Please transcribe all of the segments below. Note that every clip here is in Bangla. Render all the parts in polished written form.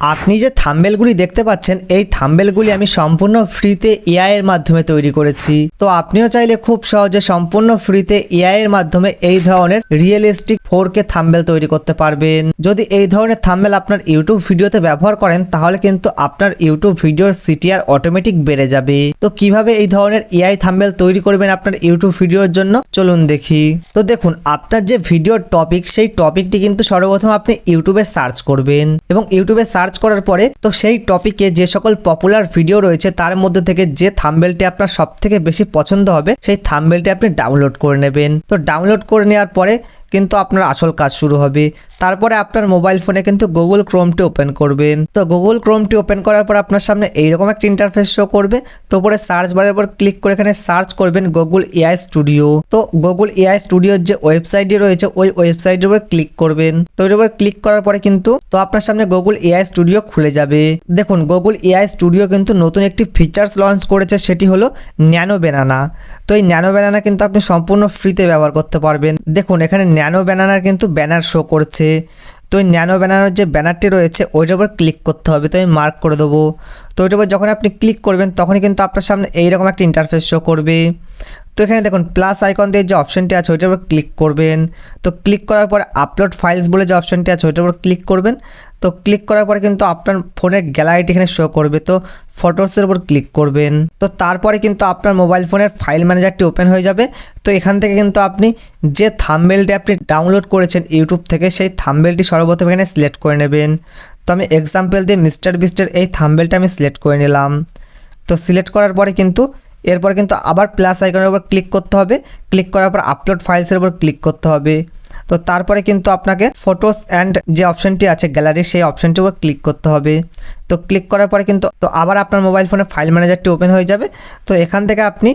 আপনি যে থাম্বনেলগুলি দেখতে পাচ্ছেন এই থাম্বনেলগুলি আমি সম্পূর্ণ ফ্রিতে এআই এর মাধ্যমে তৈরি করেছি। তো আপনিও চাইলে খুব সহজে সম্পূর্ণ ফ্রিতে এআই এর মাধ্যমে এই ধরনের রিয়েলিস্টিক 4K থাম্বনেল তৈরি করতে পারবেন। যদি এই ধরনের থাম্বনেল আপনার ইউটিউব ভিডিওতে ব্যবহার করেন তাহলে কিন্তু আপনার ইউটিউব ভিডিওর সিটিআর অটোমেটিক বেড়ে যাবে। তো কিভাবে এই ধরনের এআই থাম্বনেল তৈরি করবেন আপনার ইউটিউব ভিডিওর জন্য চলুন দেখি। তো দেখুন, আপনার যে ভিডিওর টপিক সেই টপিকটি কিন্তু সর্বপ্রথম আপনি ইউটিউবে সার্চ করবেন এবং ইউটিউবে সার্চ করার পরে তো সেই টপিকে যে সকল পপুলার ভিডিও রয়েছে তার মধ্যে থেকে যে থাম্বনেলটি আপনার সবথেকে বেশি পছন্দ হবে সেই থাম্বনেলটি আপনি ডাউনলোড করে নেবেন। তো ডাউনলোড করে নেওয়ার পরে কিন্তু আপনার আসল কাজ শুরু হবে। তারপরে আপনার মোবাইল ফোনে কিন্তু গুগল ক্রোমটি ওপেন করবেন। তো গুগল ক্রোমটি ওপেন করার পর আপনার সামনে এইরকম একটা ইন্টারফেস শো করবে। তো উপরে সার্চ বারের উপর ক্লিক করে এখানে সার্চ করবেন গুগল এআই স্টুডিও। তো গুগল এআই স্টুডিওর যে ওয়েবসাইটটি রয়েছে ওই ওয়েবসাইটের উপর ক্লিক করবেন। তো এর উপর ক্লিক করার পরে কিন্তু তো আপনার সামনে গুগল এআই স্টুডিও খুলে যাবে। দেখুন, গুগল এআই স্টুডিও কিন্তু নতুন একটি ফিচার্স লঞ্চ করেছে, সেটি হলো ন্যানো ব্যানানা। তো এই ন্যানো ব্যানানা কিন্তু আপনি সম্পূর্ণ ফ্রিতে ব্যবহার করতে পারবেন। দেখুন, এখানে ন্যানো ব্যানানার কিন্তু ব্যানার শো করছে। তো এই ন্যানো ব্যানানার যে ব্যানারটি রয়েছে ওইটার উপর ক্লিক করতে হবে। তো আমি মার্ক করে দেবো। তো ওইটার উপর যখন আপনি ক্লিক করবেন তখনই কিন্তু আপনার সামনে এইরকম একটা ইন্টারফেস শো করবে। তো এখানে দেখুন প্লাস আইকন দিয়ে যে অপশনটি আছে ওইটার উপর ক্লিক করবেন। তো ক্লিক করার পর আপলোড ফাইলস বলে যে অপশনটি আছে ওইটার উপর ক্লিক করবেন। তো ক্লিক করার পরে কিন্তু আপনার ফোনের গ্যালারিটি এখানে শো করবে। তো ফটোসের উপর ক্লিক করবেন। তো তারপরে কিন্তু আপনার মোবাইল ফোনের ফাইল ম্যানেজারটি ওপেন হয়ে যাবে। তো এখান থেকে কিন্তু আপনি যে থাম্বনেলটি আপনি ডাউনলোড করেছেন ইউটিউব থেকে সেই থাম্বনেলটি সর্বপ্রথম এখানে সিলেক্ট করে নেবেন। তো আমি এক্সাম্পল দিয়ে মিস্টার বিস্টের এই থাম্বনেলটা আমি সিলেক্ট করে নিলাম। তো সিলেক্ট করার পরে কিন্তু এরপর কিন্তু আবার প্লাস আইকনের উপর ক্লিক করতে হবে। ক্লিক করার পর আপলোড ফাইলসের উপর ক্লিক করতে হবে। তো তারপরে কিন্তু আপনাকে ফটোস অ্যান্ড যে অপশনটি আছে গ্যালারি সেই অপশনটির উপর ক্লিক করতে হবে। তো ক্লিক করার পরে কিন্তু তো আবার আপনার মোবাইল ফোনে ফাইল ম্যানেজারটি ওপেন হয়ে যাবে। তো এখান থেকে আপনি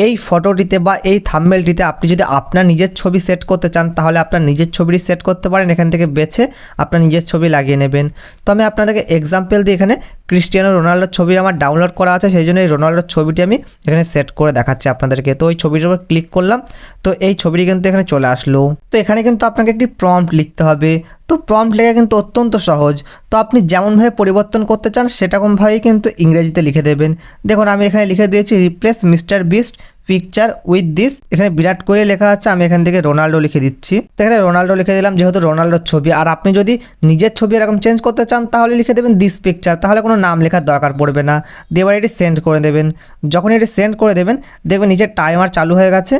এই ফটোটিতে বা এই থাম্বনেলটিতে আপনি যদি আপনার নিজের ছবি সেট করতে চান তাহলে আপনার নিজের ছবিটি সেট করতে পারেন। এখান থেকে বেছে আপনার নিজের ছবি লাগিয়ে নেবেন। তো আমি আপনাদেরকে এক্সাম্পল দিয়ে এখানে ক্রিস্টিয়ানো রোনাল্ডোর ছবি আমার ডাউনলোড করা আছে, সেই জন্য এই রোনাল্ডোর ছবিটি আমি এখানে সেট করে দেখাচ্ছি আপনাদেরকে। তো ওই ছবিটার উপর ক্লিক করলাম। তো এই ছবিটি কিন্তু এখানে চলে আসলো। তো এখানে কিন্তু আপনাকে একটি প্রম্পট লিখতে হবে। তো প্রম্পট লেখা কিন্তু অত্যন্ত সহজ। তো আপনি যেমনভাবে পরিবর্তন করতে চান সেরকমভাবেই কিন্তু ইংরেজিতে লিখে দেবেন। দেখুন, আমি এখানে লিখে দিয়েছি replace mister beast picture with this. এখানে বিরাট কোহলি লেখা আছে, আমি এখান থেকে রোনাল্ডো লিখে দিচ্ছি। তো এখানে রোনাল্ডো লিখে দিলাম যেহেতু রোনাল্ডোর ছবি। আর আপনি যদি নিজের ছবি এরকম চেঞ্জ করতে চান তাহলে লিখে দেবেন দিস পিকচার, তাহলে কোনো নাম লেখার দরকার পড়বে না। দিয়ে এবার এটি সেন্ড করে দেবেন। যখন এটি সেন্ড করে দেবেন দেখবেন নিচের টাইমার চালু হয়ে গেছে।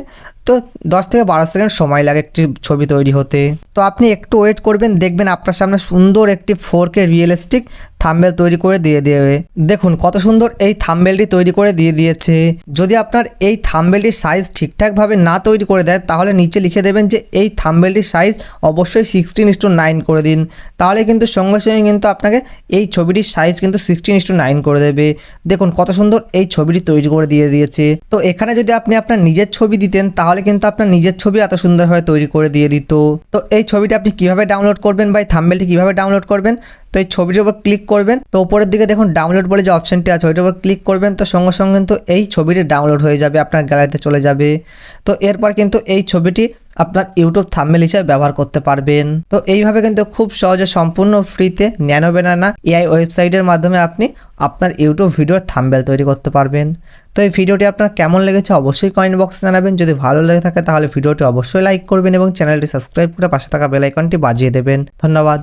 তো 10 থেকে 12 সেকেন্ড সময় লাগে একটি ছবি তৈরি হতে। তো আপনি একটু ওয়েট করবেন, দেখবেন আপনার সামনে সুন্দর একটি 4K রিয়েলিস্টিক থাম্বনেল তৈরি করে দিয়ে দেবে। দেখুন কত সুন্দর এই থাম্বনেলটি তৈরি করে দিয়ে দিয়েছে। যদি আপনার এই থাম্বনেলটির সাইজ ঠিকঠাকভাবে না তৈরি করে দেয় তাহলে নিচে লিখে দেবেন যে এই থাম্বনেলটির সাইজ অবশ্যই 16:9 করে দিন। তাহলে কিন্তু সঙ্গে সঙ্গে কিন্তু আপনাকে এই ছবিটির সাইজ কিন্তু 16:9 করে দেবে। দেখুন কত সুন্দর এই ছবিটি তৈরি করে দিয়ে দিয়েছে। তো এখানে যদি আপনি আপনার নিজের ছবি দিতেন তাহলে কিন্তু আপনার নিজের ছবি এত সুন্দরভাবে তৈরি করে দিয়ে দিত। তো এই ছবিটা আপনি কিভাবে ডাউনলোড করবেন বা এই থাম্বনেলটি কিভাবে ডাউনলোড করবেন, তো এই ছবিটির উপর ক্লিক করবেন। তো উপরের দিকে দেখুন ডাউনলোড বলে যে অপশনটি আছে ওইটার উপর ক্লিক করবেন। তো সঙ্গে সঙ্গে কিন্তু এই ছবিটি ডাউনলোড হয়ে যাবে, আপনার গ্যালারিতে চলে যাবে। তো এরপর কিন্তু এই ছবিটি আপনার ইউটিউব থাম্বনেল হিসেবে ব্যবহার করতে পারবেন। তো এইভাবে কিন্তু খুব সহজে সম্পূর্ণ ফ্রিতে ন্যানো ব্যানানা এআই ওয়েবসাইটের মাধ্যমে আপনি আপনার ইউটিউব ভিডিওর থাম্বনেল তৈরি করতে পারবেন। তো এই ভিডিওটি আপনার কেমন লেগেছে অবশ্যই কমেন্ট বক্সে জানাবেন। যদি ভালো লেগে থাকে তাহলে ভিডিওটি অবশ্যই লাইক করবেন এবং চ্যানেলটি সাবস্ক্রাইব করে পাশে থাকা বেল আইকনটি বাজিয়ে দেবেন। ধন্যবাদ।